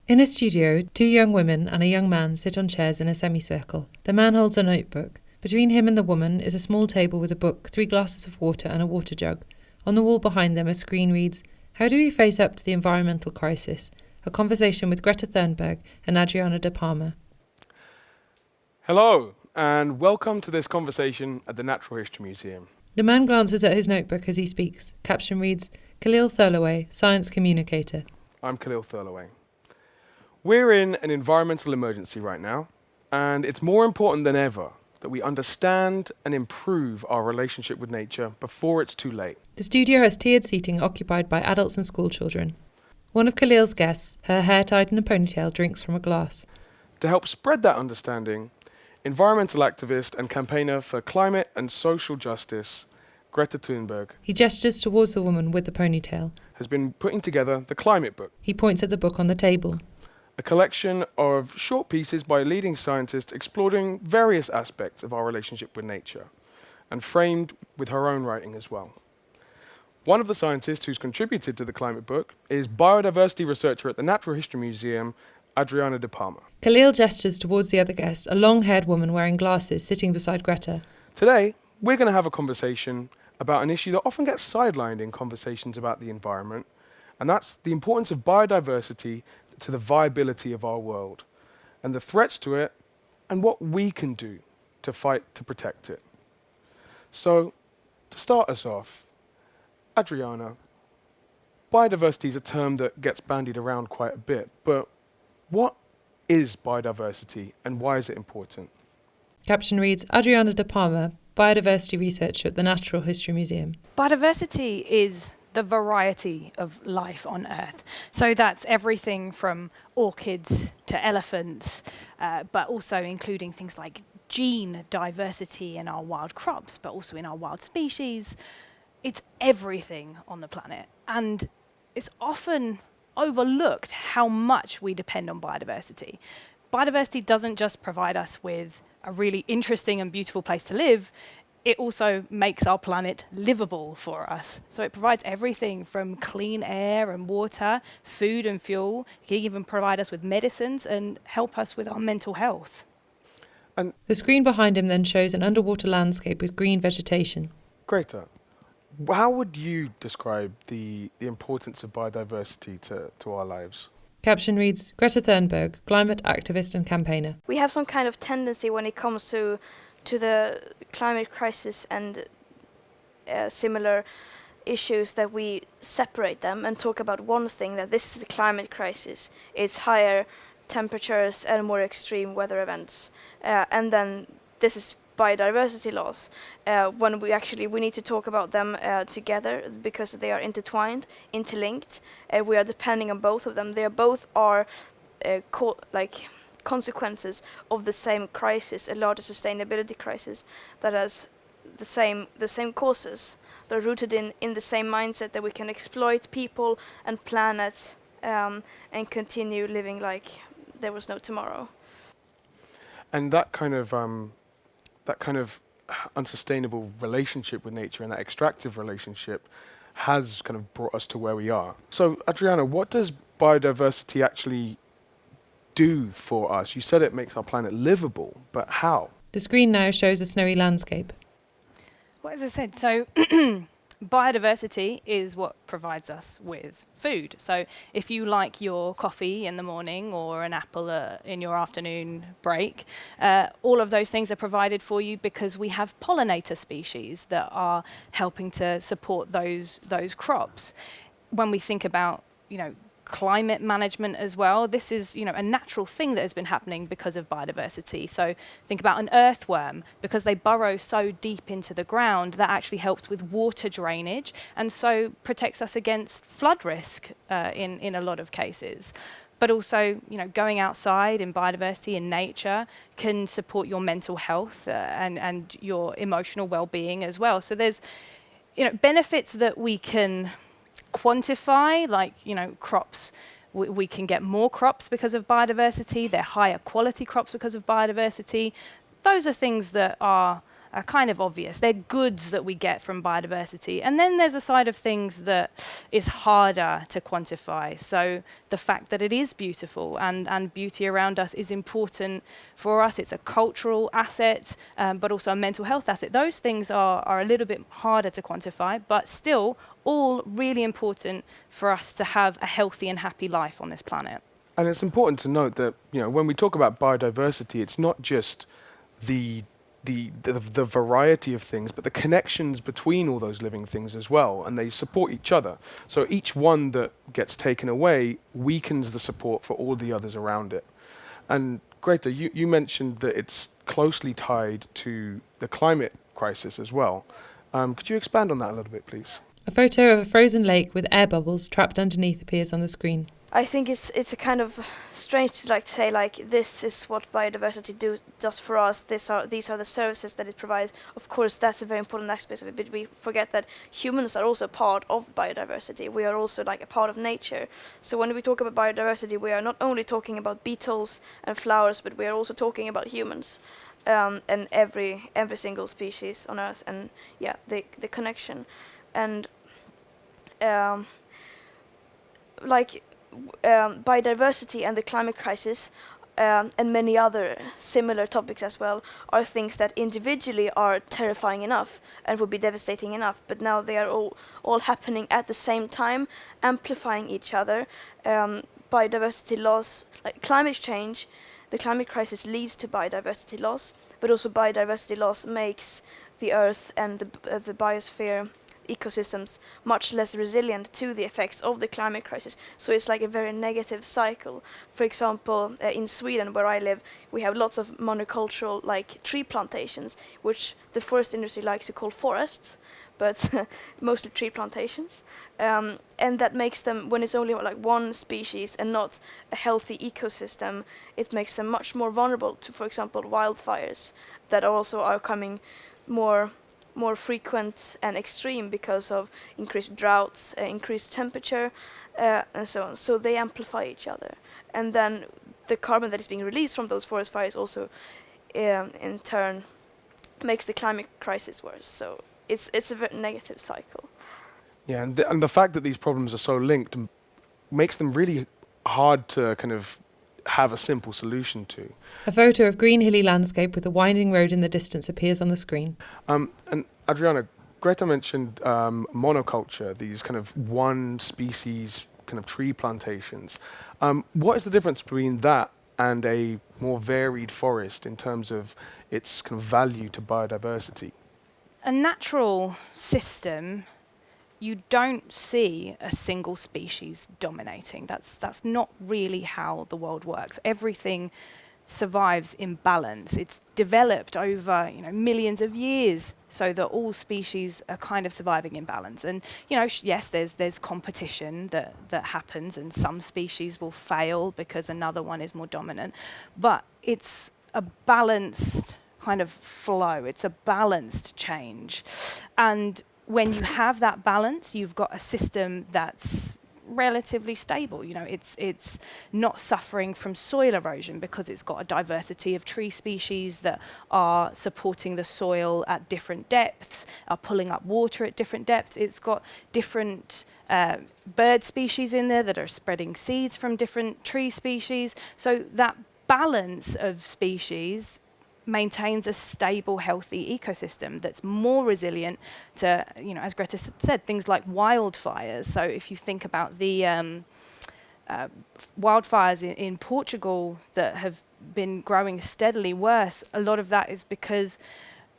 In a studio, two young women and a young man sit on chairs in a semicircle. The man holds a notebook. Between him and the woman is a small table with a book, 3 glasses of water and a water jug. On the wall behind them, a screen reads, "How do we face up to the environmental crisis?" A conversation with Greta Thunberg and Adriana De Palma. Hello, and welcome to this conversation at the Natural History Museum. The man glances at his notebook as he speaks. Caption reads, Khalil Thirlaway, Science Communicator. I'm Khalil Thirlaway. We're in an environmental emergency right now, and it's more important than ever that we understand and improve our relationship with nature before it's too late. The studio has tiered seating occupied by adults and school children. One of Khalil's guests, her hair tied in a ponytail, drinks from a glass. To help spread that understanding, environmental activist and campaigner for climate and social justice, Greta Thunberg, He gestures towards the woman with the ponytail. has been putting together the Climate Book, He points at the book on the table. a collection of short pieces by leading scientists exploring various aspects of our relationship with nature, and framed with her own writing as well. One of the scientists who's contributed to the Climate Book is biodiversity researcher at the Natural History Museum, Adriana De Palma. Khalil gestures towards the other guest, a long-haired woman wearing glasses sitting beside Greta. Today, we're going to have a conversation about an issue that often gets sidelined in conversations about the environment, and that's the importance of biodiversity to the viability of our world, and the threats to it, and what we can do to fight to protect it. So, to start us off, Adriana, biodiversity is a term that gets bandied around quite a bit, but what is biodiversity and why is it important? Caption reads, Adriana De Palma, biodiversity researcher at the Natural History Museum. Biodiversity is the variety of life on Earth. So that's everything from orchids to elephants, but also including things like gene diversity in our wild crops, but also in our wild species. It's everything on the planet. And it's often overlooked how much we depend on biodiversity. Biodiversity doesn't just provide us with a really interesting and beautiful place to live, it also makes our planet livable for us. So it provides everything from clean air and water, food and fuel. It can even provide us with medicines and help us with our mental health. And the screen behind him then shows an underwater landscape with green vegetation. Greta, how would you describe the importance of biodiversity to our lives? Caption reads, Greta Thunberg, climate activist and campaigner. We have some kind of tendency when it comes to the climate crisis and similar issues that we separate them and talk about one thing, that this is the climate crisis. It's higher temperatures and more extreme weather events. And then this is biodiversity loss. When we need to talk about them together because they are intertwined, interlinked. We are depending on both of them. They are both are consequences of the same crisis, a larger sustainability crisis that has the same causes. They're rooted in the same mindset that we can exploit people and planet and continue living like there was no tomorrow. And that kind of unsustainable relationship with nature and that extractive relationship has kind of brought us to where we are. So, Adriana, what does biodiversity actually do for us? You said it makes our planet livable, but how? The screen now shows a snowy landscape. Well, as I said, so biodiversity is what provides us with food. So if you like your coffee in the morning or an apple in your afternoon break, all of those things are provided for you because we have pollinator species that are helping to support those crops. When we think about, climate management as well, this is, a natural thing that has been happening because of biodiversity. So think about an earthworm, because they burrow so deep into the ground, that actually helps with water drainage and so protects us against flood risk in a lot of cases. But also, going outside in biodiversity in nature can support your mental health and your emotional well-being as well. So there's, benefits that we can quantify, like crops. We can get more crops because of biodiversity. They're higher quality crops because of biodiversity. Those are things that are kind of obvious. They're goods that we get from biodiversity. And then there's a side of things that is harder to quantify. So the fact that it is beautiful and beauty around us is important for us. It's a cultural asset, but also a mental health asset. Those things are a little bit harder to quantify, but still all really important for us to have a healthy and happy life on this planet. And it's important to note that, you know, when we talk about biodiversity, it's not just the variety of things, but the connections between all those living things as well, and they support each other. So each one that gets taken away weakens the support for all the others around it. And Greta, you mentioned that it's closely tied to the climate crisis as well. Could you expand on that a little bit, please? A photo of a frozen lake with air bubbles trapped underneath appears on the screen. I think it's a kind of strange to say this is what biodiversity does for us. These are the services that it provides. Of course, that's a very important aspect of it. But we forget that humans are also part of biodiversity. We are also a part of nature. So when we talk about biodiversity, we are not only talking about beetles and flowers, but we are also talking about humans and every single species on Earth. And yeah, the connection and biodiversity and the climate crisis and many other similar topics as well are things that individually are terrifying enough and would be devastating enough, but now they are all happening at the same time, amplifying each other. Biodiversity loss, like climate change, the climate crisis leads to biodiversity loss, but also biodiversity loss makes the Earth and the biosphere ecosystems much less resilient to the effects of the climate crisis. So it's like a very negative cycle. For example, in Sweden, where I live, we have lots of monocultural tree plantations, which the forest industry likes to call forests, but mostly tree plantations. And that makes them, when it's only one species and not a healthy ecosystem, it makes them much more vulnerable to, for example, wildfires that also are coming more frequent and extreme because of increased droughts, increased temperature, and so on. So they amplify each other. And then the carbon that is being released from those forest fires also, in turn, makes the climate crisis worse. So it's a very negative cycle. Yeah, and the fact that these problems are so linked makes them really hard to kind of have a simple solution to. A photo of green hilly landscape with a winding road in the distance appears on the screen. And Adriana, Greta mentioned monoculture, these kind of one species kind of tree plantations. What is the difference between that and a more varied forest in terms of its kind of value to biodiversity? A natural system, you don't see a single species dominating. That's not really how the world works. Everything survives in balance. It's developed over millions of years so that all species are kind of surviving in balance. And yes, there's competition that happens, and some species will fail because another one is more dominant. But it's a balanced kind of flow. It's a balanced change. And when you have that balance, you've got a system that's relatively stable. It's not suffering from soil erosion because it's got a diversity of tree species that are supporting the soil at different depths, are pulling up water at different depths. It's got different bird species in there that are spreading seeds from different tree species. So that balance of species maintains a stable, healthy ecosystem that's more resilient to, as Greta said, things like wildfires. So if you think about the wildfires in Portugal that have been growing steadily worse, a lot of that is because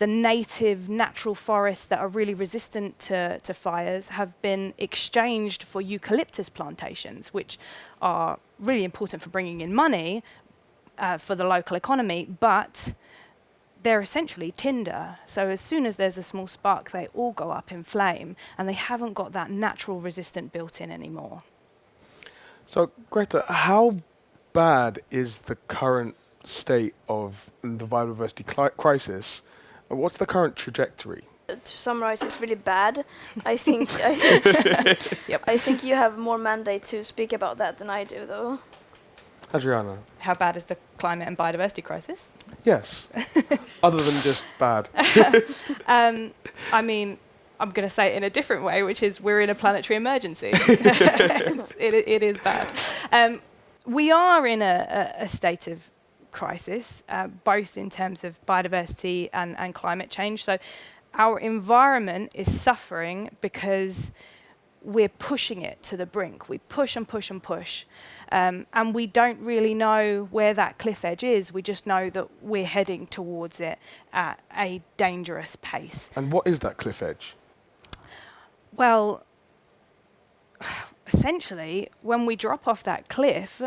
the native natural forests that are really resistant to fires have been exchanged for eucalyptus plantations, which are really important for bringing in money for the local economy, but they're essentially tinder. So as soon as there's a small spark, they all go up in flame, and they haven't got that natural resistant built in anymore. So, Greta, how bad is the current state of the biodiversity crisis? What's the current trajectory? To summarize, it's really bad. I think Yep. I think you have more mandate to speak about that than I do, though. Adriana. How bad is the climate and biodiversity crisis? Yes. Other than just bad. I mean, I'm going to say it in a different way, which is we're in a planetary emergency. It is bad. We are in a state of crisis, both in terms of biodiversity and climate change. So our environment is suffering because we're pushing it to the brink. We push and push and push. And we don't really know where that cliff edge is. We just know that we're heading towards it at a dangerous pace. And what is that cliff edge? Well, essentially, when we drop off that cliff,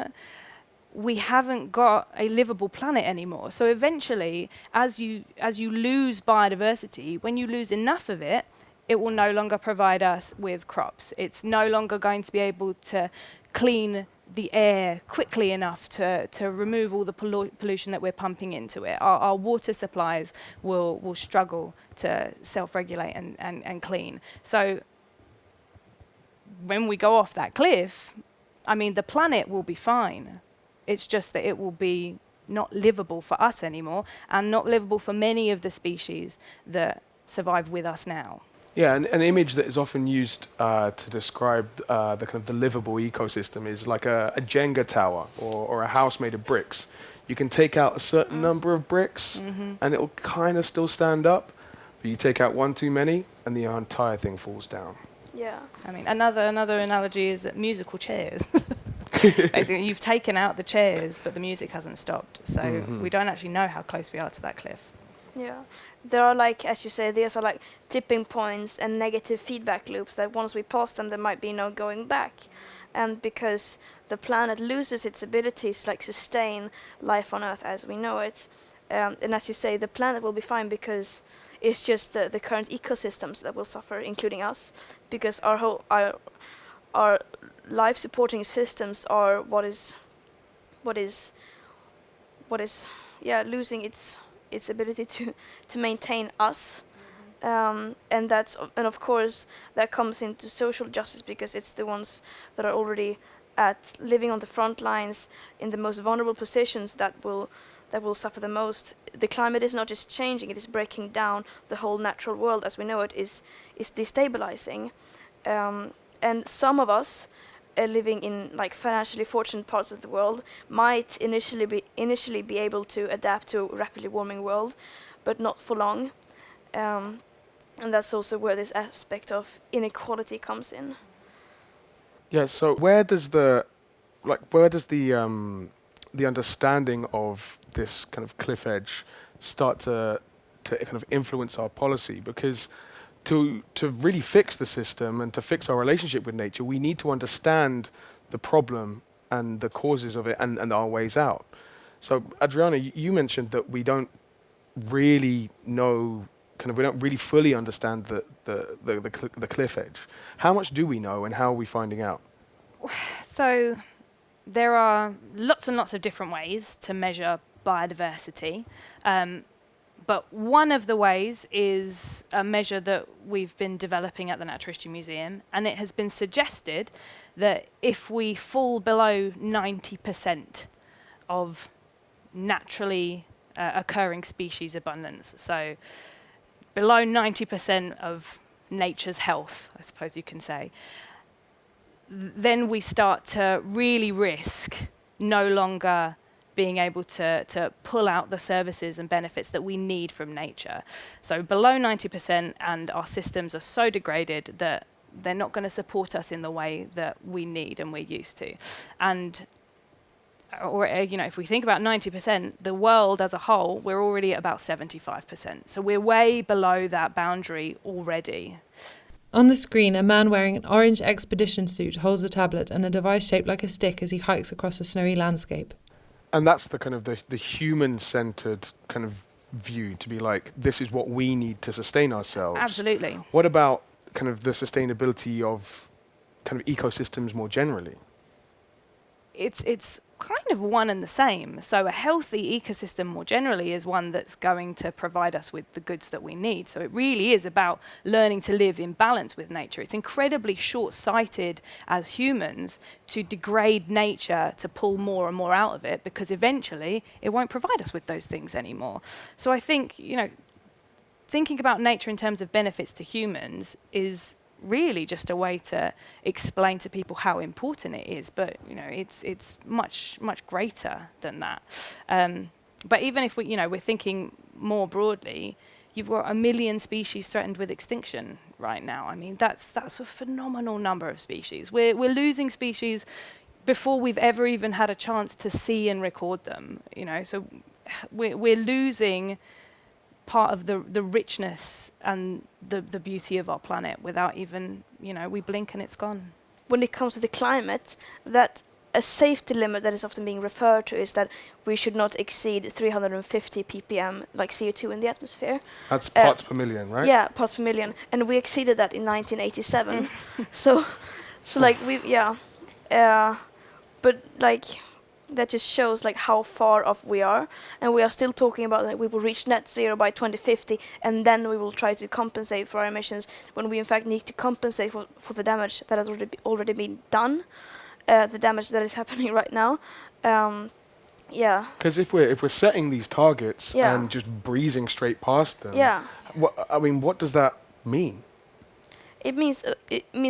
we haven't got a livable planet anymore. So eventually, as you lose biodiversity, when you lose enough of it, it will no longer provide us with crops. It's no longer going to be able to clean the air quickly enough to remove all the pollution that we're pumping into it. Our water supplies will struggle to self-regulate and clean. So when we go off that cliff, I mean, the planet will be fine. It's just that it will be not livable for us anymore, and not livable for many of the species that survive with us now. Yeah, an image that is often used to describe the kind of the livable ecosystem is like a Jenga tower or a house made of bricks. You can take out a certain number of bricks and it'll kind of still stand up, but you take out one too many and the entire thing falls down. Yeah. I mean, another analogy is musical chairs. Basically, you've taken out the chairs, but the music hasn't stopped. So we don't actually know how close we are to that cliff. Yeah. There are, like, as you say, there's like tipping points and negative feedback loops that once we pass them, there might be no going back. And because the planet loses its abilities, like sustain life on Earth as we know it, and as you say, the planet will be fine because it's just the current ecosystems that will suffer, including us, because our life supporting systems are what is losing its ability to maintain us, and of course that comes into social justice because it's the ones that are already living on the front lines in the most vulnerable positions that will suffer the most. The climate is not just changing; it is breaking down the whole natural world as we know it is destabilizing, and some of us living in like financially fortunate parts of the world might initially be able to adapt to a rapidly warming world, but not for long. And that's also where this aspect of inequality comes in. Yeah. So where does the understanding of this kind of cliff edge start to kind of influence our policy? Because to really fix the system and to fix our relationship with nature, we need to understand the problem and the causes of it and our ways out. So, Adriana, you mentioned that we don't really know, we don't really fully understand the cliff edge. How much do we know, and how are we finding out? So there are lots and lots of different ways to measure biodiversity. But one of the ways is a measure that we've been developing at the Natural History Museum, and it has been suggested that if we fall below 90% of naturally occurring species abundance, so below 90% of nature's health, I suppose you can say, then we start to really risk no longer being able to pull out the services and benefits that we need from nature. So below 90%, and our systems are so degraded that they're not going to support us in the way that we need and we're used to. And if we think about 90%, the world as a whole, we're already at about 75%. So we're way below that boundary already. On the screen, a man wearing an orange expedition suit holds a tablet and a device shaped like a stick as he hikes across a snowy landscape. And that's the kind of the human-centered kind of view, to be like, this is what we need to sustain ourselves. Absolutely. What about kind of the sustainability of kind of ecosystems more generally? It's kind of one and the same. So a healthy ecosystem more generally is one that's going to provide us with the goods that we need. So it really is about learning to live in balance with nature. It's incredibly short-sighted as humans to degrade nature to pull more and more out of it, because eventually it won't provide us with those things anymore. So I think, thinking about nature in terms of benefits to humans is really just a way to explain to people how important it is, but it's much greater than that. But even if we're thinking more broadly, you've got 1 million species threatened with extinction right now. I mean, that's a phenomenal number of species. We're losing species before we've ever even had a chance to see and record them. So we're losing part of the richness and the beauty of our planet without even, we blink and it's gone. When it comes to the climate, that a safety limit that is often being referred to is that we should not exceed 350 ppm, like CO2 in the atmosphere. That's parts per million, right? Yeah, parts per million. And we exceeded that in 1987. so like, but like, that just shows like how far off we are, and we are still talking about that we will reach net zero by 2050, and then we will try to compensate for our emissions, when we in fact need to compensate for the damage that has already been done, the damage that is happening right now. Because if we're setting these targets and just breezing straight past them, what does that mean? It means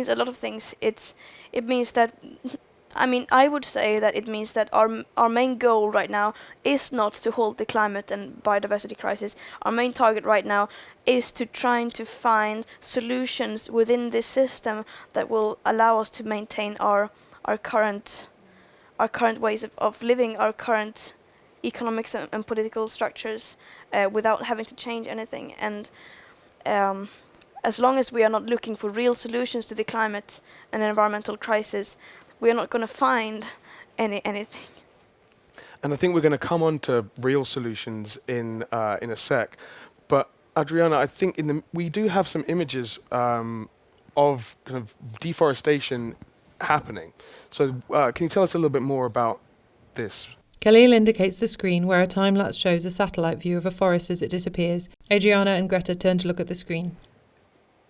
a lot of things. It means that. I would say that it means that our main goal right now is not to halt the climate and biodiversity crisis. Our main target right now is to trying to find solutions within this system that will allow us to maintain our current ways of living, our current economics and political structures, without having to change anything. And as long as we are not looking for real solutions to the climate and environmental crisis, we are not going to find anything. And I think we're going to come on to real solutions in a sec. But Adriana, I think we do have some images of kind of deforestation happening. So can you tell us a little bit more about this? Khalil indicates the screen where a time-lapse shows a satellite view of a forest as it disappears. Adriana and Greta turn to look at the screen.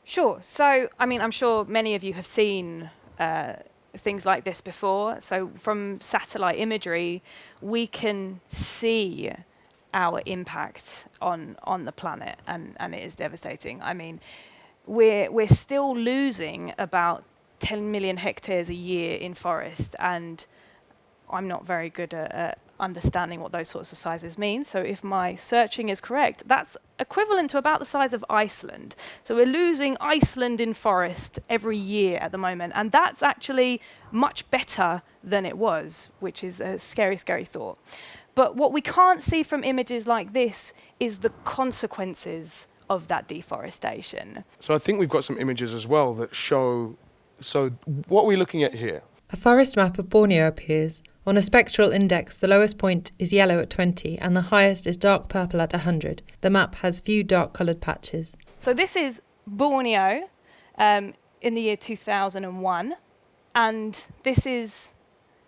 Sure. So, I'm sure many of you have seen things like this before. So from satellite imagery, we can see our impact on the planet, and it is devastating. We're still losing about 10 million hectares a year in forest, and I'm not very good at understanding what those sorts of sizes mean. So if my searching is correct, that's equivalent to about the size of Iceland. So we're losing Iceland in forest every year at the moment, and that's actually much better than it was, which is a scary, scary thought. But what we can't see from images like this is the consequences of that deforestation. So I think we've got some images as well that show, so what are we looking at here? A forest map of Borneo appears. On a spectral index, the lowest point is yellow at 20 and the highest is dark purple at 100. The map has few dark-coloured patches. So this is Borneo in the year 2001, and this is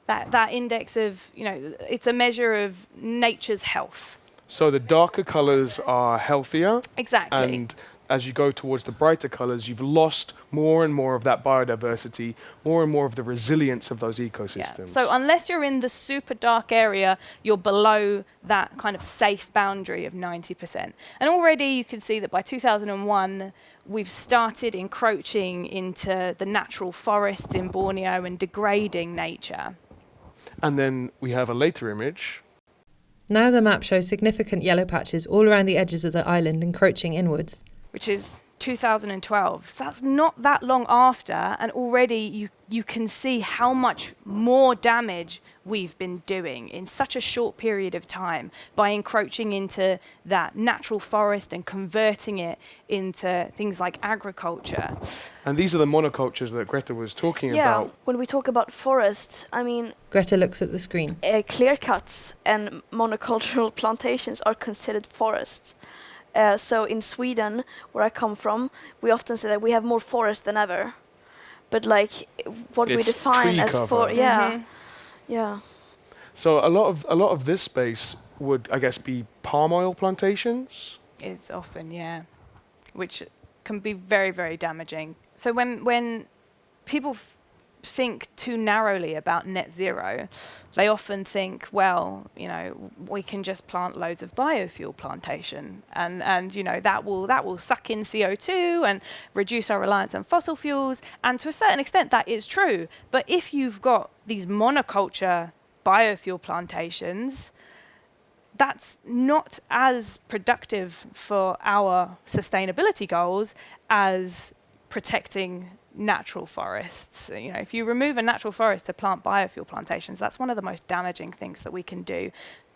that index of, it's a measure of nature's health. So the darker colours are healthier. Exactly. And as you go towards the brighter colours, you've lost more and more of that biodiversity, more and more of the resilience of those ecosystems. Yeah. So unless you're in the super dark area, you're below that kind of safe boundary of 90%. And already you can see that by 2001, we've started encroaching into the natural forests in Borneo and degrading nature. And then we have a later image. Now the map shows significant yellow patches all around the edges of the island encroaching inwards. Which is 2012. So that's not that long after, and already you can see how much more damage we've been doing in such a short period of time by encroaching into that natural forest and converting it into things like agriculture. And these are the monocultures that Greta was talking about. Yeah, when we talk about forests, Greta looks at the screen. Clear cuts and monocultural plantations are considered forests. So in Sweden, where I come from, we often say that we have more forest than ever. But like what It's we define tree as cover. yeah. So a lot of this space would, I guess, be palm oil plantations. It's often, yeah, which can be very, very damaging. So when people think too narrowly about net zero, they often think, well, you know, we can just plant loads of biofuel plantation, and you know that will suck in CO2 and reduce our reliance on fossil fuels. And to a certain extent, that is true. But if you've got these monoculture biofuel plantations, that's not as productive for our sustainability goals as protecting natural forests. You know, if you remove a natural forest to plant biofuel plantations, that's one of the most damaging things that we can do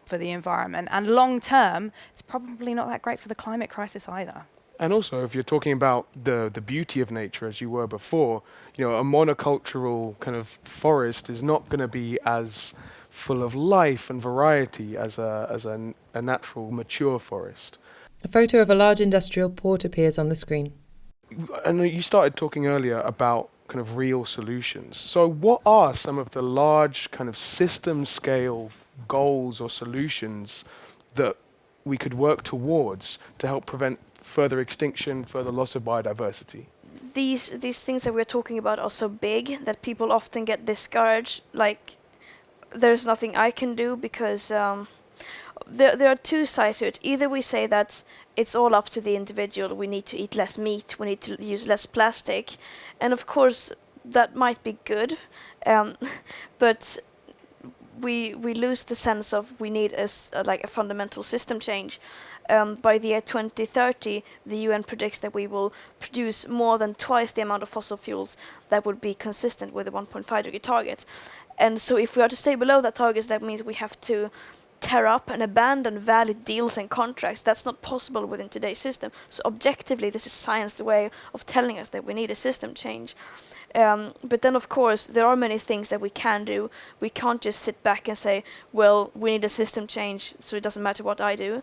for the environment. And long term, it's probably not that great for the climate crisis either. And also, if you're talking about the beauty of nature, as you were before, you know, a monocultural kind of forest is not going to be as full of life and variety as a natural mature forest. A photo of a large industrial port appears on the screen. I know you started talking earlier about kind of real solutions. So what are some of the large kind of system scale goals or solutions that we could work towards to help prevent further extinction, further loss of biodiversity? These things that we're talking about are so big that people often get discouraged, like there's nothing I can do, because there are two sides to it. Either we say that it's all up to the individual, we need to eat less meat, we need to use less plastic, and of course that might be good, but we lose the sense of we need a fundamental system change. By the year 2030, the UN predicts that we will produce more than twice the amount of fossil fuels that would be consistent with the 1.5 degree target. And so if we are to stay below that target, that means we have to tear up and abandon valid deals and contracts. That's not possible within today's system. So objectively, this is science, the way of telling us that we need a system change. But then, of course, there are many things that we can do. We can't just sit back and say, well, we need a system change, so it doesn't matter what I do.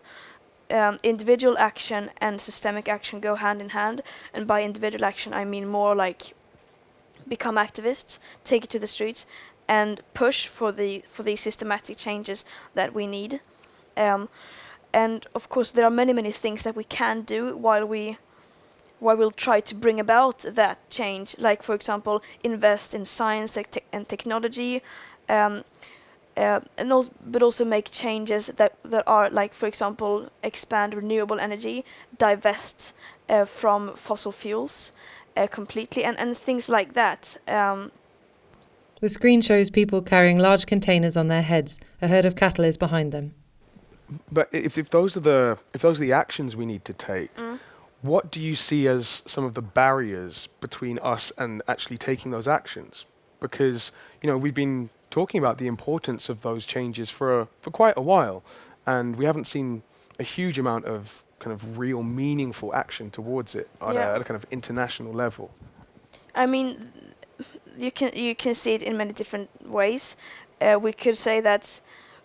Individual action and systemic action go hand in hand. And by individual action, I mean more like become activists, take it to the streets, and push for these systematic changes that we need. And of course, there are many things that we can do while we'll try to bring about that change. Like, for example, invest in science and technology, but also make changes that are, like, for example, expand renewable energy, divest from fossil fuels completely, and things like that. The screen shows people carrying large containers on their heads. A herd of cattle is behind them. But if those are the actions we need to take, what do you see as some of the barriers between us and actually taking those actions? Because, you know, we've been talking about the importance of those changes for quite a while, and we haven't seen a huge amount of kind of real meaningful action towards it at a kind of international level. I mean, you can see it in many different ways. We could say that,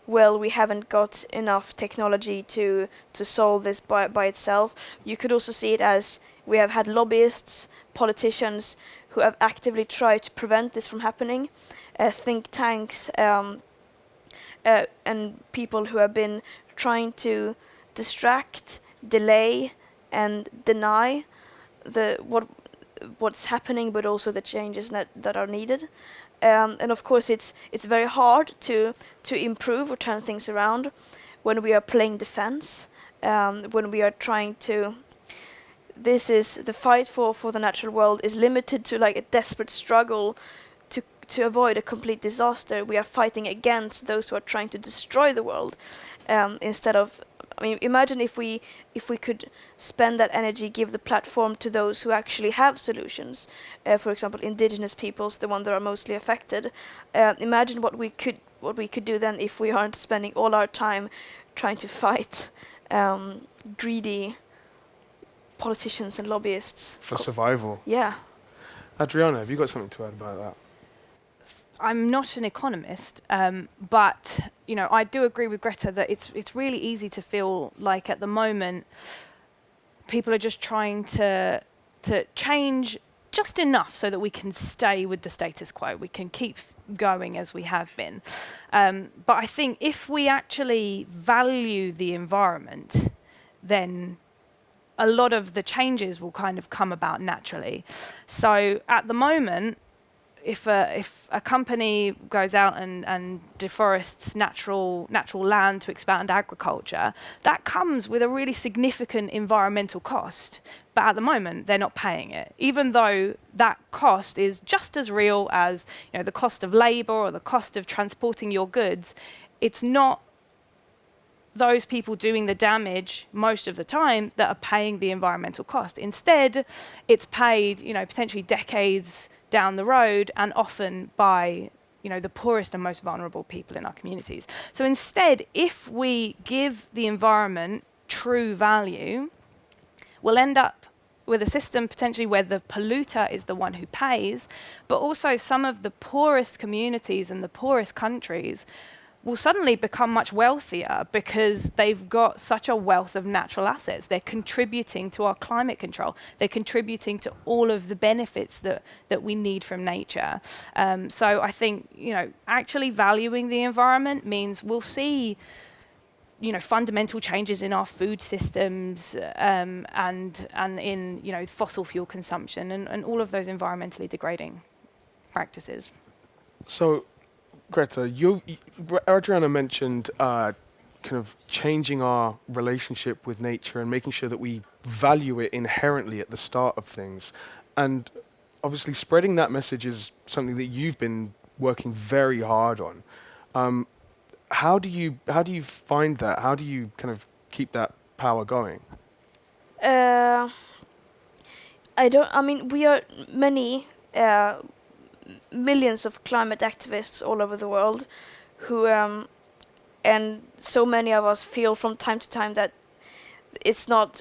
well, we haven't got enough technology to solve this by itself. You could also see it as we have had lobbyists, politicians who have actively tried to prevent this from happening, think tanks, and people who have been trying to distract, delay, and deny what's happening, but also the changes that are needed. And of course, it's very hard to improve or turn things around when we are playing defense, when we are trying to. This is the fight for the natural world is limited to like a desperate struggle to avoid a complete disaster. We are fighting against those who are trying to destroy the world, instead of. I mean, imagine if we could spend that energy, give the platform to those who actually have solutions. For example, indigenous peoples, the ones that are mostly affected. Imagine what we could do then if we aren't spending all our time trying to fight greedy politicians and lobbyists for survival. Yeah. Adriana, have you got something to add about that? I'm not an economist, but you know, I do agree with Greta that it's really easy to feel like at the moment people are just trying to change just enough so that we can stay with the status quo. We can keep going as we have been. But I think if we actually value the environment, then a lot of the changes will kind of come about naturally. So at the moment, if a company goes out and deforests natural land to expand agriculture, that comes with a really significant environmental cost. But at the moment, they're not paying it, even though that cost is just as real as, you know, the cost of labor or the cost of transporting your goods. It's not those people doing the damage most of the time that are paying the environmental cost. Instead, it's paid, you know, potentially decades down the road, and often by, you know, the poorest and most vulnerable people in our communities. So instead, if we give the environment true value, we'll end up with a system potentially where the polluter is the one who pays, but also some of the poorest communities and the poorest countries will suddenly become much wealthier because they've got such a wealth of natural assets. They're contributing to our climate control. They're contributing to all of the benefits that we need from nature. So I think, you know, actually valuing the environment means we'll see, you know, fundamental changes in our food systems and in, you know, fossil fuel consumption and all of those environmentally degrading practices. So, Greta, Adriana mentioned kind of changing our relationship with nature and making sure that we value it inherently at the start of things. And obviously spreading that message is something that you've been working very hard on. How do you find that? How do you kind of keep that power going? I mean, we are many millions of climate activists all over the world who and so many of us feel from time to time that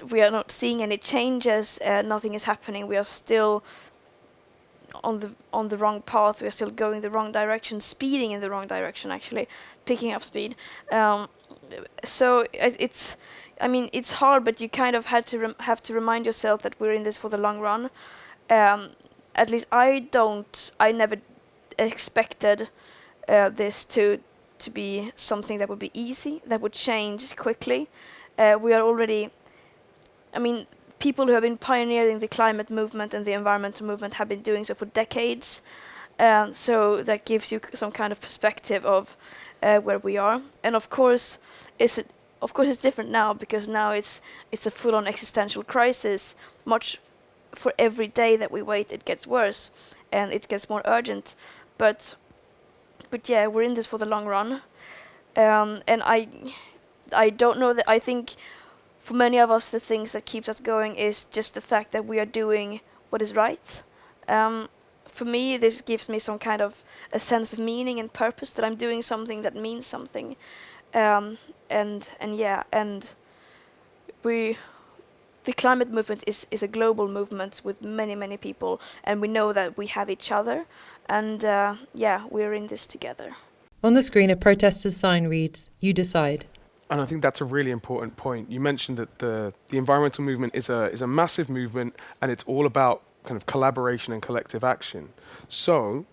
we are not seeing any changes, nothing is happening, we are still on the wrong path, we are still going the wrong direction, speeding in the wrong direction, actually picking up speed. So it's hard, but you kind of have to remind yourself that we're in this for the long run. At least I never expected this to be something that would be easy, that would change quickly. We are already, people who have been pioneering the climate movement and the environmental movement have been doing so for decades. So that gives you some kind of perspective of where we are. And of course, it's different now, because now it's a full-on existential crisis. Much for every day that we wait, it gets worse and it gets more urgent. But yeah, we're in this for the long run. And I don't know that I think for many of us the things that keeps us going is just the fact that we are doing what is right. For me, this gives me some kind of a sense of meaning and purpose, that I'm doing something that means something. The climate movement is a global movement with many people, and we know that we have each other, and we're in this together. On the screen, a protester's sign reads, "You decide." And I think that's a really important point. You mentioned that the environmental movement is a massive movement, and it's all about kind of collaboration and collective action. So,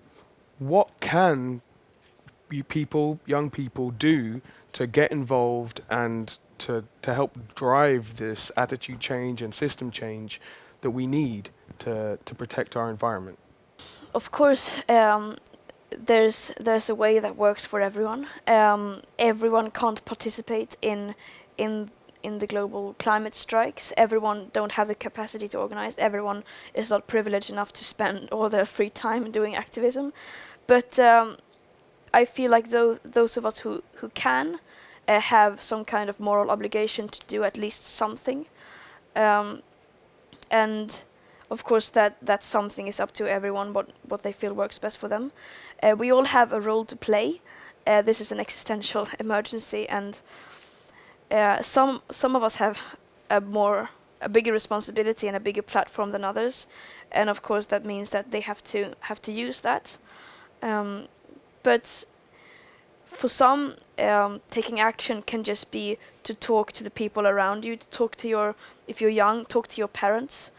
what can young people do to get involved and to help drive this attitude change and system change that we need to protect our environment? Of course, there's a way that works for everyone. Everyone can't participate in the global climate strikes. Everyone don't have the capacity to organize. Everyone is not privileged enough to spend all their free time doing activism. But I feel like those of us who can have some kind of moral obligation to do at least something. And of course that something is up to everyone, what they feel works best for them. We all have a role to play. This is an existential emergency, and some of us have a bigger responsibility and a bigger platform than others, and of course that means that they have to use that. But for some, taking action can just be to talk to the people around you, if you're young, talk to your parents.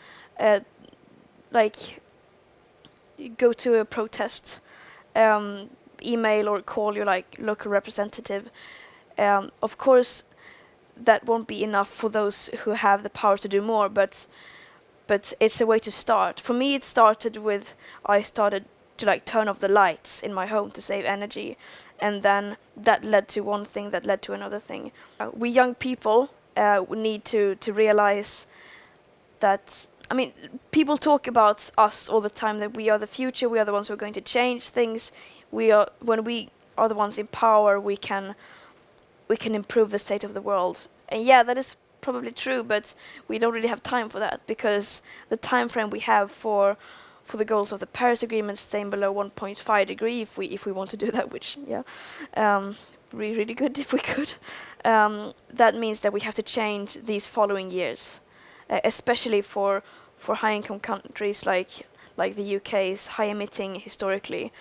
go to a protest, email or call your like local representative. Of course, that won't be enough for those who have the power to do more, but it's a way to start. For me, it started with I started to like turn off the lights in my home to save energy, and then that led to one thing that led to another thing. We young people need to realize that, I mean, people talk about us all the time, that we are the future, we are the ones who are going to change things. When we are the ones in power, we can improve the state of the world. And yeah, that is probably true, but we don't really have time for that, because the time frame we have for the goals of the Paris Agreement, staying below 1.5 degree, if we want to do that, which really good if we could. That means that we have to change these following years, especially for high-income countries like the UK's high emitting historically.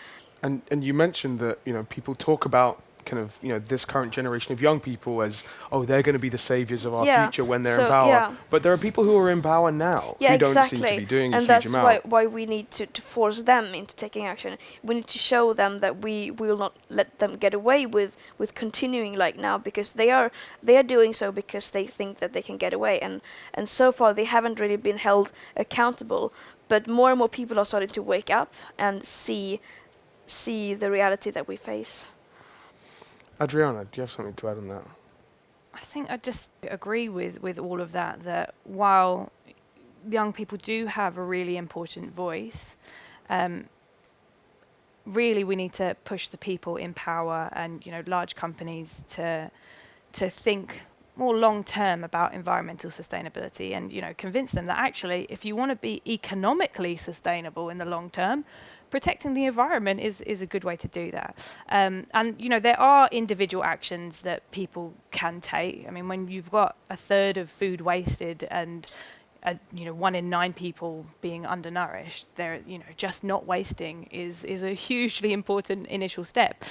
And you mentioned that, you know, people talk about kind of, you know, this current generation of young people as, oh, they're going to be the saviors of our future when they're in power. But there are people who are in power now who don't seem to be doing a huge amount. And that's why we need to force them into taking action. We need to show them that we will not let them get away with continuing like now, because they are doing so because they think that they can get away. And so far they haven't really been held accountable. But more and more people are starting to wake up and see the reality that we face. Adriana, do you have something to add on that? I think I just agree with all of that, that while young people do have a really important voice, really we need to push the people in power and, you know, large companies to think more long term about environmental sustainability, and, you know, convince them that actually if you want to be economically sustainable in the long term, protecting the environment is a good way to do that. And, you know, there are individual actions that people can take. I mean, when you've got a third of food wasted and, you know, 1 in 9 people being undernourished, you know, just not wasting is a hugely important initial step.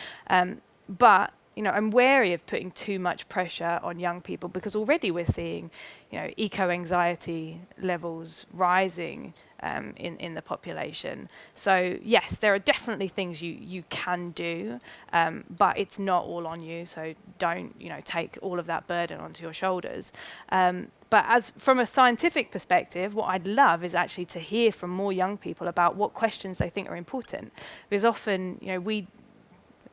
But, you know, I'm wary of putting too much pressure on young people, because already we're seeing, you know, eco-anxiety levels rising in the population. So yes, there are definitely things you can do, but it's not all on you. So don't, you know, take all of that burden onto your shoulders. But as from a scientific perspective, what I'd love is actually to hear from more young people about what questions they think are important, because often, you know,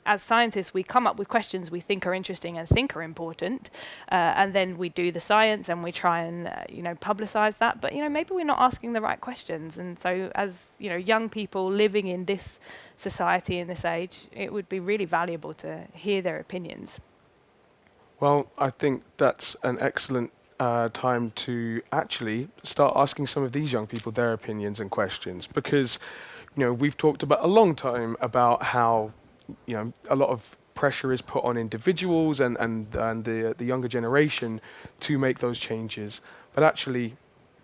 as scientists, we come up with questions we think are interesting and think are important, and then we do the science and we try and, you know, publicize that. But, you know, maybe we're not asking the right questions. And so as, you know, young people living in this society in this age, it would be really valuable to hear their opinions. Well, I think that's an excellent time to actually start asking some of these young people their opinions and questions, because, you know, we've talked about a long time about how, you know, a lot of pressure is put on individuals and the younger generation to make those changes. But actually,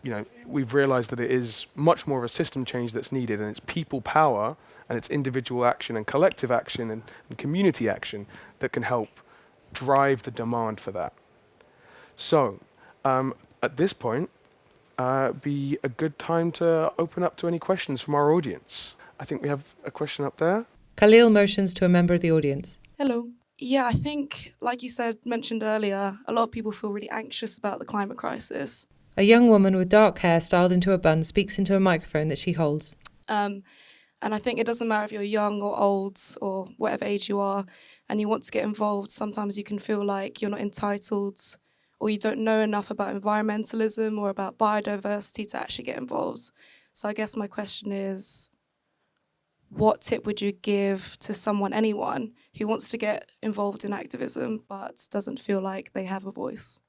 you know, we've realized that it is much more of a system change that's needed, and it's people power and it's individual action and collective action and community action that can help drive the demand for that. So, at this point, be a good time to open up to any questions from our audience. I think we have a question up there. Khalil motions to a member of the audience. Hello. Yeah, I think, like you mentioned earlier, a lot of people feel really anxious about the climate crisis. A young woman with dark hair styled into a bun speaks into a microphone that she holds. And I think it doesn't matter if you're young or old or whatever age you are and you want to get involved, sometimes you can feel like you're not entitled or you don't know enough about environmentalism or about biodiversity to actually get involved. So I guess my question is, what tip would you give to anyone who wants to get involved in activism but doesn't feel like they have a voice?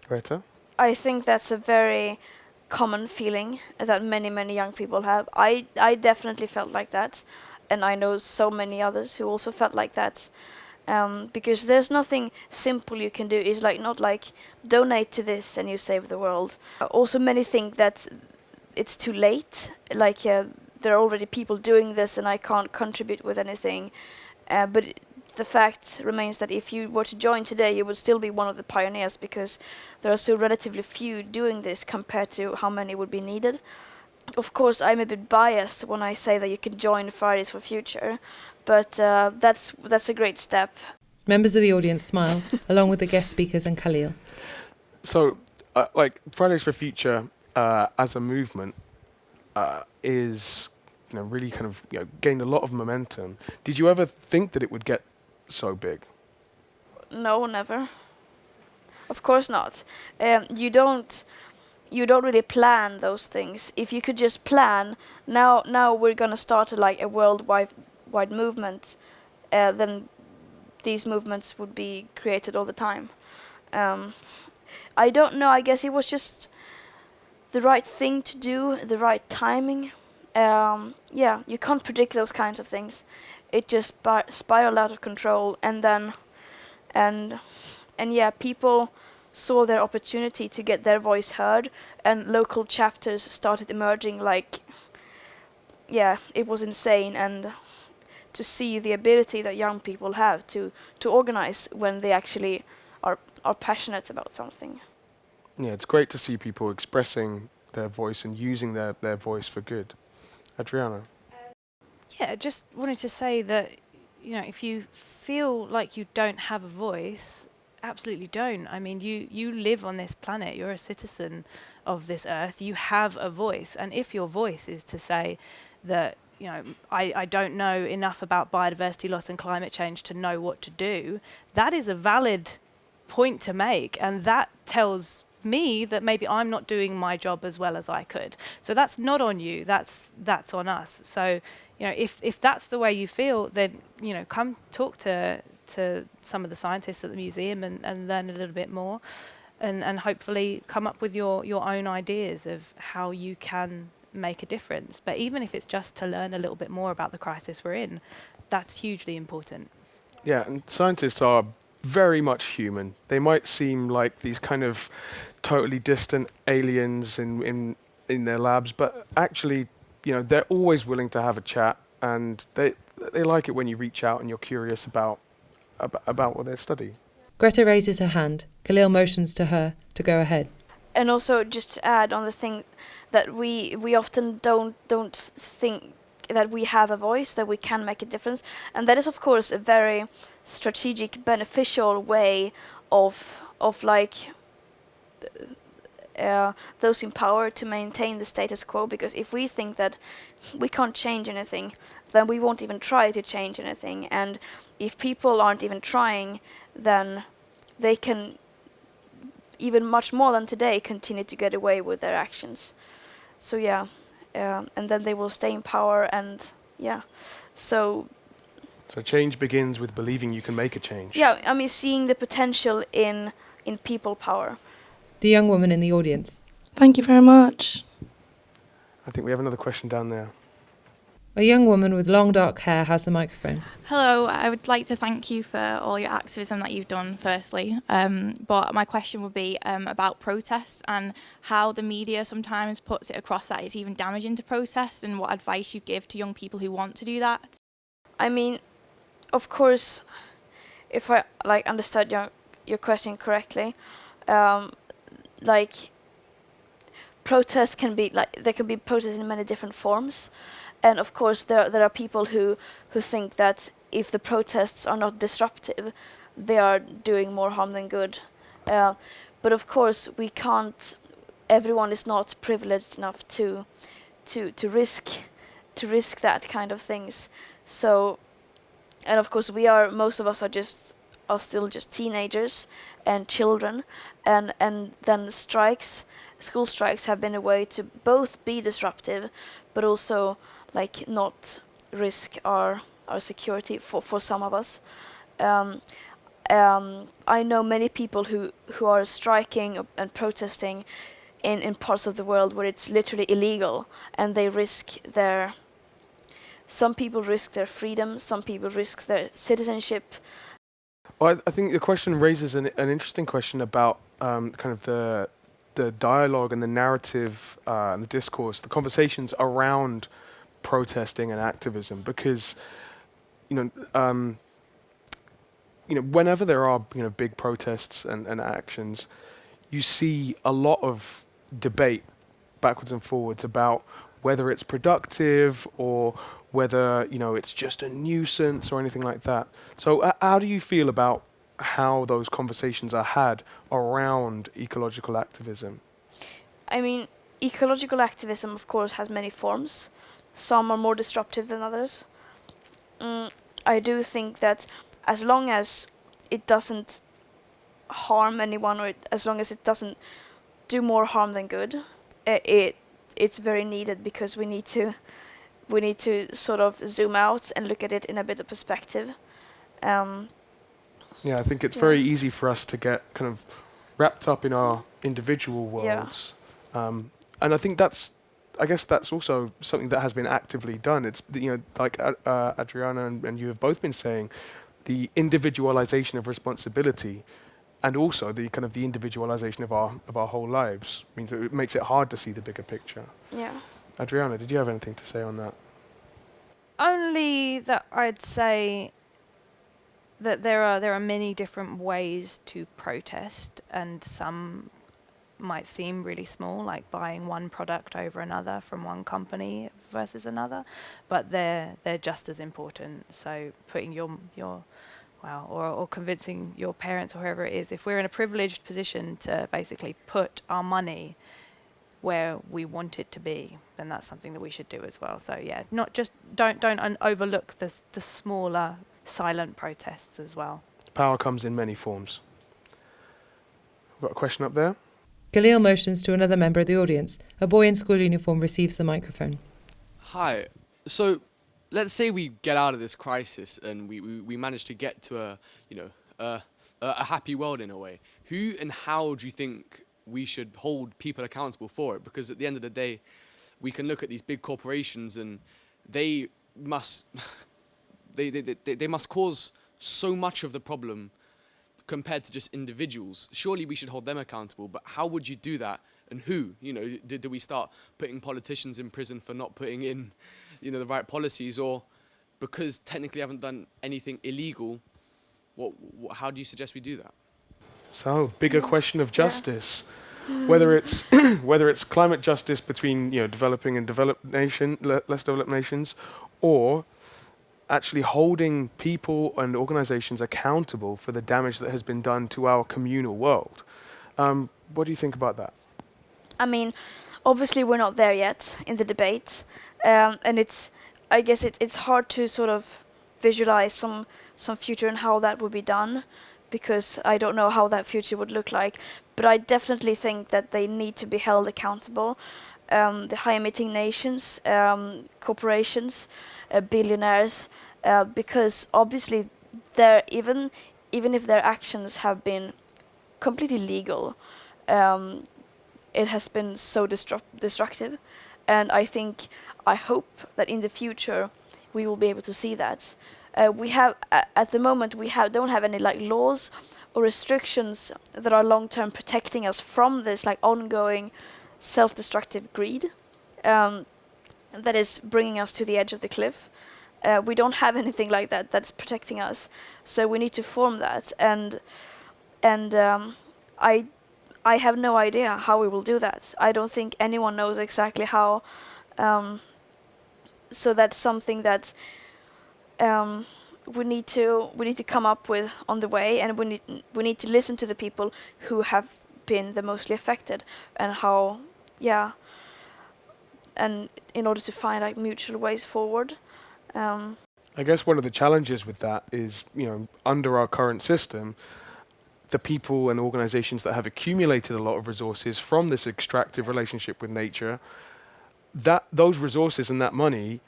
Greta? I think that's a very common feeling that many young people have. I definitely felt like that, and I know so many others who also felt like that. Because there's nothing simple you can do. It's not like donate to this and you save the world. Also, many think that it's too late. There are already people doing this and I can't contribute with anything. But the fact remains that if you were to join today, you would still be one of the pioneers, because there are so relatively few doing this compared to how many would be needed. of course, I'm a bit biased when I say that you can join Fridays for Future, but that's a great step. Members of the audience smile, along with the guest speakers and Khalil. So, like Fridays for Future as a movement is, really kind of gained a lot of momentum. Did you ever think that it would get so big? No, never. Of course not. You don't really plan those things. If you could just plan, now we're gonna start a worldwide movement, then these movements would be created all the time. I don't know. I guess it was just the right thing to do, the right timing. Yeah, you can't predict those kinds of things. It just spiraled out of control, and then, and yeah, people saw their opportunity to get their voice heard, and local chapters started emerging. It was insane, and to see the ability that young people have to organize when they actually are passionate about something. Yeah, it's great to see people expressing their voice and using their voice for good. Adriana? Yeah, just wanted to say that, if you feel like you don't have a voice, absolutely don't. I mean, you live on this planet, you're a citizen of this earth, you have a voice. And if your voice is to say that, I don't know enough about biodiversity loss and climate change to know what to do, that is a valid point to make. And that tells me that maybe I'm not doing my job as well as I could. So that's not on you, that's on us. So, if that's the way you feel, then, come talk to some of the scientists at the museum and learn a little bit more, and hopefully come up with your own ideas of how you can make a difference. But even if it's just to learn a little bit more about the crisis we're in, that's hugely important. Yeah, and scientists are very much human. They might seem like these kind of totally distant aliens in their labs, but actually, they're always willing to have a chat, and they like it when you reach out and you're curious about what they study. Greta raises her hand. Khalil motions to her to go ahead. And also, just to add on the thing that we often don't think that we have a voice, that we can make a difference, and that is of course a very strategic, beneficial way of those in power to maintain the status quo. Because if we think that we can't change anything, then we won't even try to change anything. And if people aren't even trying, then they can, even much more than today, continue to get away with their actions. So yeah, and then they will stay in power, and yeah, so change begins with believing you can make a change. Yeah, I mean, seeing the potential in people power. The young woman in the audience. Thank you very much. I think we have another question down there. A young woman with long dark hair has the microphone. Hello, I would like to thank you for all your activism that you've done, firstly. But my question would be about protests and how the media sometimes puts it across that it's even damaging to protest, and what advice you give to young people who want to do that. I mean, of course, if I understood your question correctly, protests can be there can be protests in many different forms. And of course, there are people who think that if the protests are not disruptive, they are doing more harm than good. But of course, we can't. Everyone is not privileged enough to risk that kind of things. So, and of course, most of us are still just teenagers and children, and then school strikes have been a way to both be disruptive, but also not risk our security for some of us. I know many people who are striking and protesting in parts of the world where it's literally illegal, and they some people risk their freedom, some people risk their citizenship. Well, I think the question raises an interesting question about kind of the dialogue and the narrative and the discourse, the conversations around protesting and activism, because whenever there are big protests and actions, you see a lot of debate backwards and forwards about whether it's productive or whether it's just a nuisance or anything like that. So how do you feel about how those conversations are had around ecological activism? I mean, ecological activism, of course, has many forms. Some are more disruptive than others. I do think that as long as it doesn't harm anyone, or as long as it doesn't do more harm than good, it's very needed, because we need to sort of zoom out and look at it in a bit of perspective. I think it's very easy for us to get kind of wrapped up in our individual worlds. And I think I guess that's also something that has been actively done. It's, like Adriana and you have both been saying, the individualization of responsibility, and also the kind of the individualization of our whole lives means that it makes it hard to see the bigger picture. Yeah. Adriana, did you have anything to say on that? Only that I'd say that there are many different ways to protest, and some might seem really small, like buying one product over another from one company versus another, but they're just as important. So putting or convincing your parents or whoever it is, if we're in a privileged position to basically put our money where we want it to be, then that's something that we should do as well. So not just don't overlook the smaller silent protests as well. Power comes in many forms. Got a question up there? Khalil motions to another member of the audience. A boy in school uniform receives the microphone. Hi. So let's say we get out of this crisis and we manage to get to a happy world in a way. Who and how do you think we should hold people accountable for it? Because at the end of the day, we can look at these big corporations and they must they must cause so much of the problem compared to just individuals. Surely we should hold them accountable, but how would you do that, and who? Do we start putting politicians in prison for not putting in the right policies, or because technically haven't done anything illegal? How do you suggest we do that? So, bigger question of justice. Whether it's climate justice between developing and less developed nations, or actually holding people and organizations accountable for the damage that has been done to our communal world. What do you think about that? I mean, obviously we're not there yet in the debate, and I guess it's hard to sort of visualize some future and how that would be done, because I don't know how that future would look like. But I definitely think that they need to be held accountable. The high-emitting nations, corporations, billionaires, because obviously even if their actions have been completely legal, it has been so destructive. And I hope that in the future we will be able to see that. We have at the moment don't have any laws or restrictions that are long-term protecting us from this ongoing self-destructive greed that is bringing us to the edge of the cliff. We don't have anything like that that's protecting us, so we need to form that. And I have no idea how we will do that. I don't think anyone knows exactly how. So that's something that we need to come up with on the way, and we need to listen to the people who have been the mostly affected, and how and in order to find mutual ways forward. I guess one of the challenges with that is, under our current system, the people and organizations that have accumulated a lot of resources from this extractive relationship with nature, that those resources and that money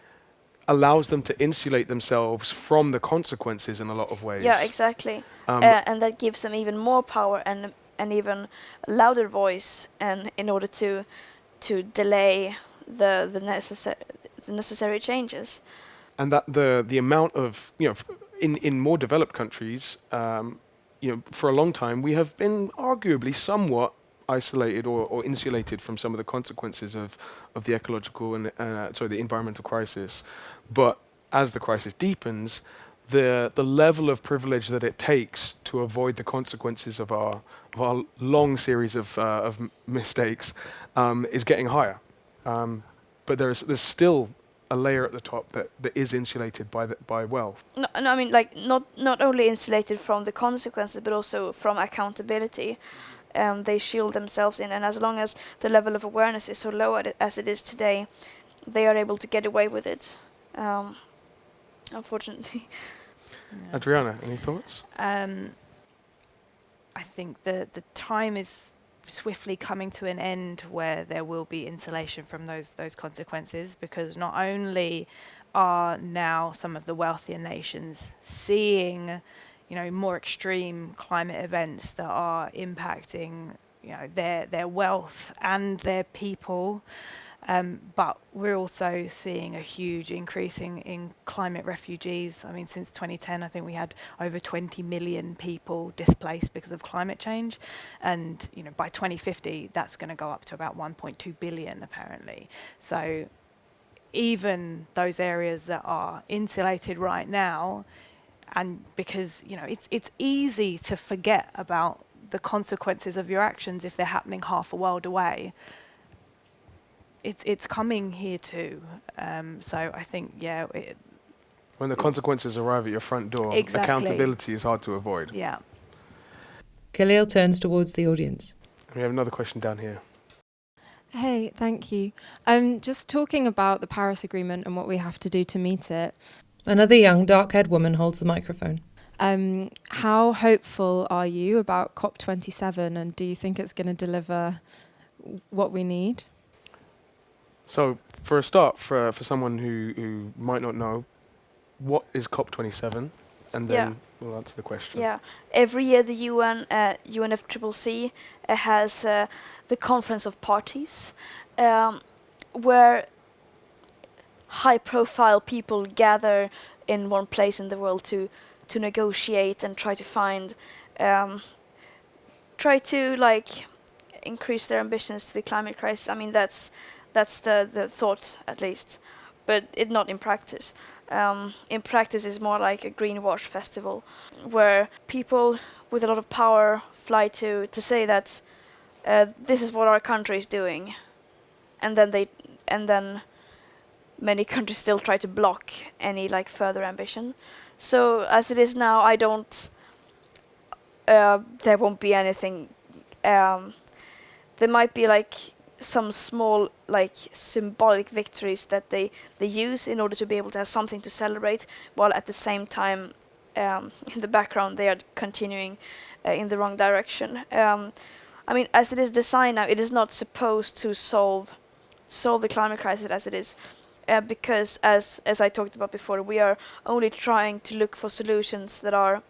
allows them to insulate themselves from the consequences in a lot of ways. Yeah, exactly. And that gives them even more power and even louder voice, and in order to delay the necessary changes. And that the amount of in more developed countries, for a long time we have been arguably somewhat isolated or insulated from some of the consequences of the ecological and the environmental crisis. But as the crisis deepens, the level of privilege that it takes to avoid the consequences of our long series of mistakes is getting higher. but there's still a layer at the top that is insulated by wealth. No, I mean, like, not only insulated from the consequences, but also from accountability. They shield themselves in, and as long as the level of awareness is so low as it is today, they are able to get away with it. Unfortunately. Yeah. Adriana, any thoughts? I think the time is swiftly coming to an end where there will be insulation from those consequences, because not only are now some of the wealthier nations seeing, more extreme climate events that are impacting, their wealth and their people, but we're also seeing a huge increase in climate refugees. I mean, since 2010, I think we had over 20 million people displaced because of climate change. And, by 2050, that's going to go up to about 1.2 billion, apparently. So even those areas that are insulated right now, and because, it's easy to forget about the consequences of your actions if they're happening half a world away. It's coming here too. So I think, when the consequences arrive at your front door, Exactly. accountability is hard to avoid. Yeah. Khalil turns towards the audience. We have another question down here. Hey, thank you. Just talking about the Paris Agreement and what we have to do to meet it. Another young, dark-haired woman holds the microphone. How hopeful are you about COP27, and do you think it's going to deliver what we need? So, for a start, for someone who might not know, what is COP27? And then we'll answer the question. Yeah, every year the UNFCCC has the Conference of Parties, where high-profile people gather in one place in the world to negotiate and try to find, increase their ambitions to the climate crisis. I mean, that's the thought, at least, but not in practice. In practice, it's more like a greenwash festival, where people with a lot of power fly to say that this is what our country is doing, and then many countries still try to block any further ambition. So as it is now, I don't. There won't be anything. There might be some small symbolic victories that they use in order to be able to have something to celebrate, while at the same time in the background they are continuing in the wrong direction. I mean, as it is designed now, it is not supposed to solve the climate crisis as it is, because as I talked about before, we are only trying to look for solutions that are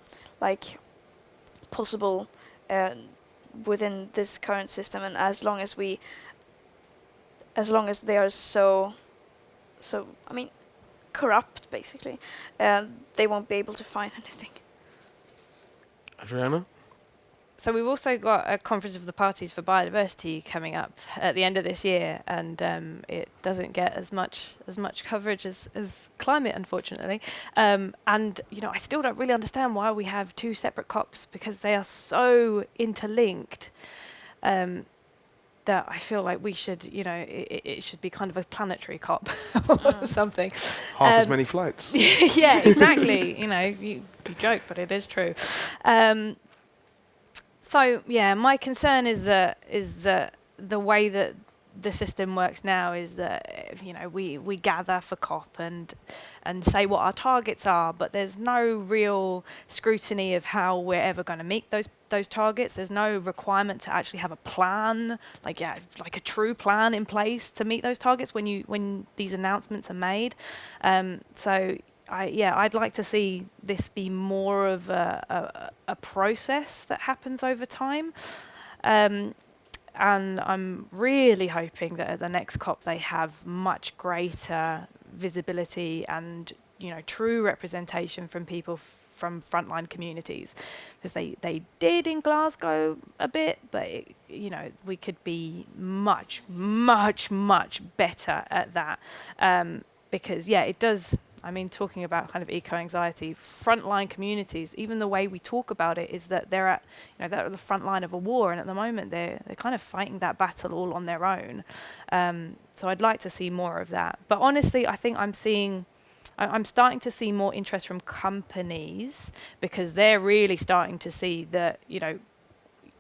possible within this current system, and as long as they are so I mean, corrupt, basically, they won't be able to find anything. Adriana? So we've also got a Conference of the Parties for Biodiversity coming up at the end of this year, and it doesn't get as much coverage as climate, unfortunately. And I still don't really understand why we have two separate COPs, because they are so interlinked. That I feel like we should, it should be kind of a planetary COP or something. Half as many flights. Yeah, exactly. You joke, but it is true. So yeah, my concern is that the way that the system works now is that we gather for COP and say what our targets are, but there's no real scrutiny of how we're ever going to meet those targets. There's no requirement to actually have a plan, like a true plan in place to meet those targets when these announcements are made. So I'd like to see this be more of a process that happens over time. And I'm really hoping that at the next COP they have much greater visibility and true representation from people from frontline communities, because they did in Glasgow a bit, but we could be much better at that, because it does I mean, talking about kind of eco-anxiety, frontline communities, even the way we talk about it is that they're at the front line of a war, and at the moment they're kind of fighting that battle all on their own. So I'd like to see more of that. But honestly, I think I'm starting to see more interest from companies, because they're really starting to see that,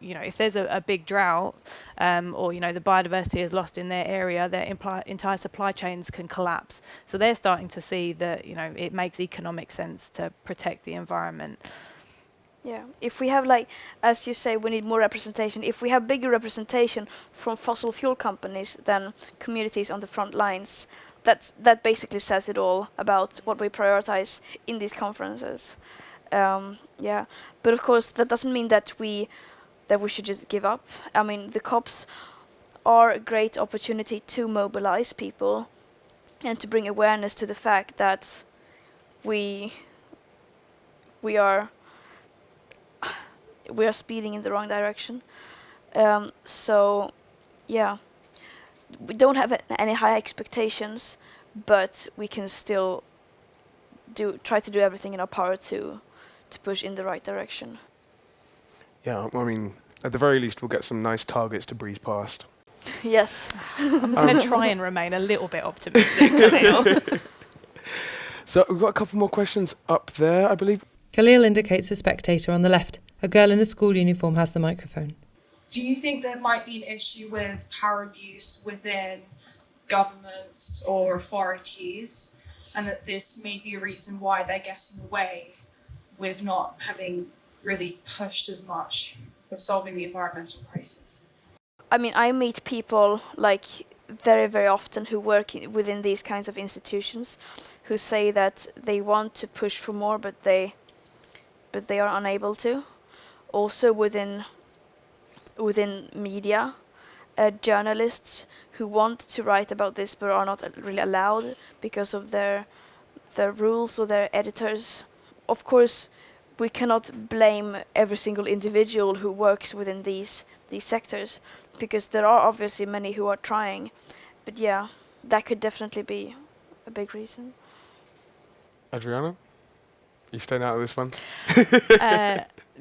if there's a big drought, or the biodiversity is lost in their area, their entire supply chains can collapse. So they're starting to see that it makes economic sense to protect the environment. Yeah, if we have, like, as you say, we need more representation. If we have bigger representation from fossil fuel companies than communities on the front lines, that basically says it all about what we prioritize in these conferences. Yeah, but of course that doesn't mean that we should just give up. I mean, the COPs are a great opportunity to mobilize people and to bring awareness to the fact that we are speeding in the wrong direction. So, yeah, we don't have any high expectations, but we can still try to do everything in our power to push in the right direction. Yeah, I mean, at the very least, we'll get some nice targets to breeze past. Yes. I'm going to try and remain a little bit optimistic, Khalil. So we've got a couple more questions up there, I believe. Khalil indicates a spectator on the left. A girl in a school uniform has the microphone. Do you think there might be an issue with power abuse within governments or authorities, and that this may be a reason why they're getting away with not having really pushed as much with solving the environmental crisis? I mean, I meet people like very, very often who work within these kinds of institutions who say that they want to push for more, but they are unable to. Also within media, journalists who want to write about this but are not really allowed because of their rules or their editors. Of course, we cannot blame every single individual who works within these sectors, because there are obviously many who are trying. But yeah, that could definitely be a big reason. Adriana, you staying out of this one?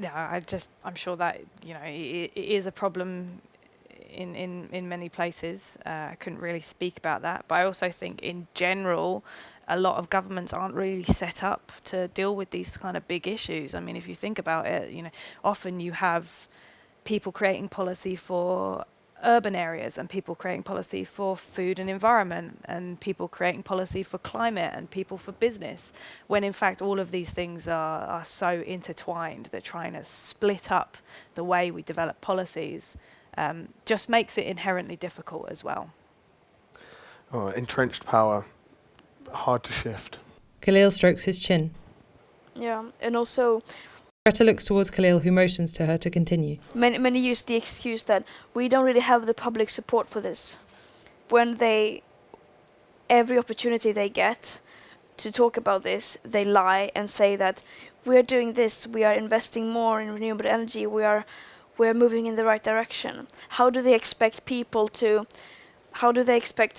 Yeah, I'm sure that it is a problem in many places. I couldn't really speak about that, but I also think in general, a lot of governments aren't really set up to deal with these kind of big issues. I mean, if you think about it, often you have people creating policy for urban areas, and people creating policy for food and environment, and people creating policy for climate, and people for business, when in fact all of these things are so intertwined that trying to split up the way we develop policies just makes it inherently difficult as well. Oh, entrenched power, hard to shift. Khalil strokes his chin. Yeah, and also Greta looks towards Khalil, who motions to her to continue. many use the excuse that we don't really have the public support for this. When every opportunity they get to talk about this, they lie and say that we're doing this, we are investing more in renewable energy, we're moving in the right direction. How do they expect to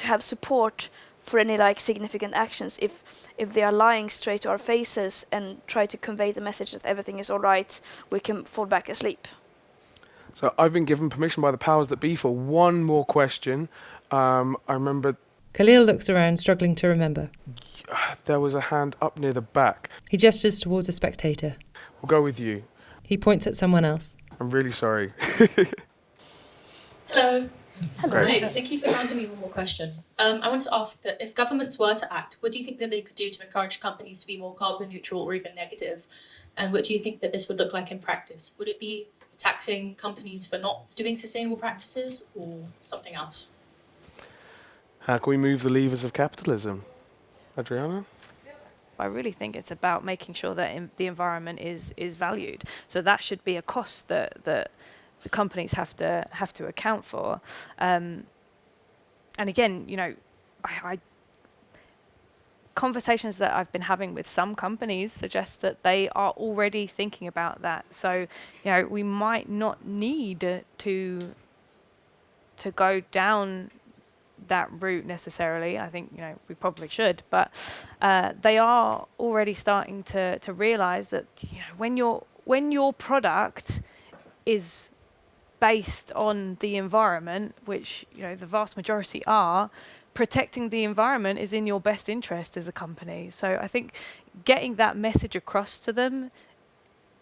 have support for any significant actions if they are lying straight to our faces and try to convey the message that everything is all right, we can fall back asleep? So I've been given permission by the powers that be for one more question. I remember Khalil looks around, struggling to remember. there was a hand up near the back. He gestures towards a spectator. We'll go with you. He points at someone else. I'm really sorry. Hello. Hello. Hi, thank you for granting me one more question. I want to ask that if governments were to act, what do you think that they could do to encourage companies to be more carbon neutral or even negative? And what do you think that this would look like in practice? Would it be taxing companies for not doing sustainable practices or something else? How can we move the levers of capitalism? Adriana? I really think it's about making sure that the environment is valued. So that should be a cost that the companies have to account for. And again, conversations that I've been having with some companies suggest that they are already thinking about that. So, we might not need to go down that route necessarily. I think, you know, we probably should, but they are already starting to realise that, you know, when your product is based on the environment, which, you know, the vast majority are, protecting the environment is in your best interest as a company. So I think getting that message across to them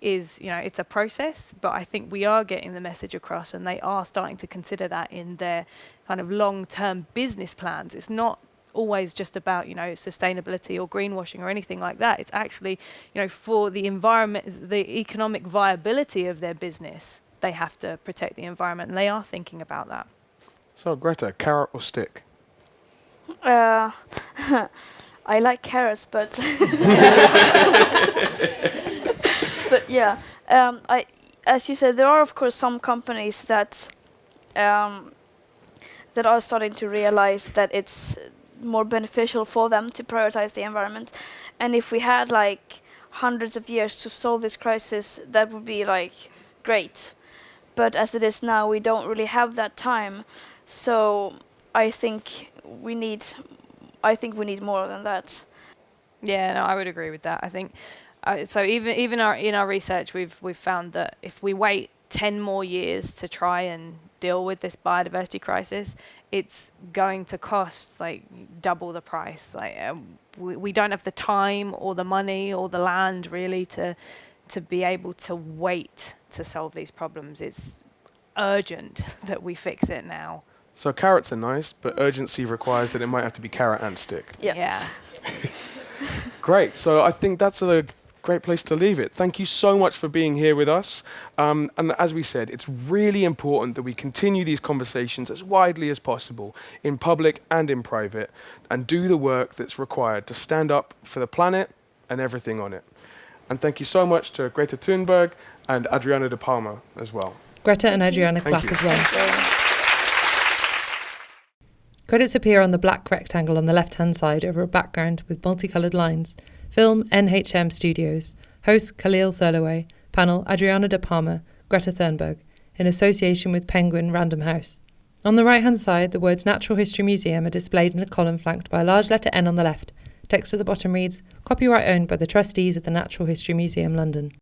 is, you know, it's a process, but I think we are getting the message across, and they are starting to consider that in their kind of long-term business plans. It's not always just about, you know, sustainability or greenwashing or anything like that. It's actually, you know, for the environment, the economic viability of their business, they have to protect the environment, and they are thinking about that. So Greta, carrot or stick? I like carrots, but but yeah, as you said, there are of course some companies that that are starting to realize that it's more beneficial for them to prioritize the environment. And if we had like hundreds of years to solve this crisis, that would be like great. But as it is now, we don't really have that time. So I think we need more than that. Yeah, no, I would agree with that. I think so. Even in our research, we've found that if we wait 10 more years to try and deal with this biodiversity crisis, it's going to cost like double the price. Like we don't have the time or the money or the land really to be able to wait to solve these problems. It's urgent that we fix it now. So carrots are nice, but urgency requires that it might have to be carrot and stick. Yeah. Great. So I think that's a great place to leave it. Thank you so much for being here with us. And as we said, it's really important that we continue these conversations as widely as possible in public and in private, and do the work that's required to stand up for the planet and everything on it. And thank you so much to Greta Thunberg and Adriana De Palma as well. Greta and Adriana Thank clap you. as well. Credits appear on the black rectangle on the left-hand side over a background with multicoloured lines. Film NHM Studios. Host Khalil Thirlaway. Panel Adriana De Palma, Greta Thunberg, in association with Penguin Random House. On the right-hand side, the words Natural History Museum are displayed in a column flanked by a large letter N on the left. Text at the bottom reads, "Copyright owned by the trustees of the Natural History Museum, London."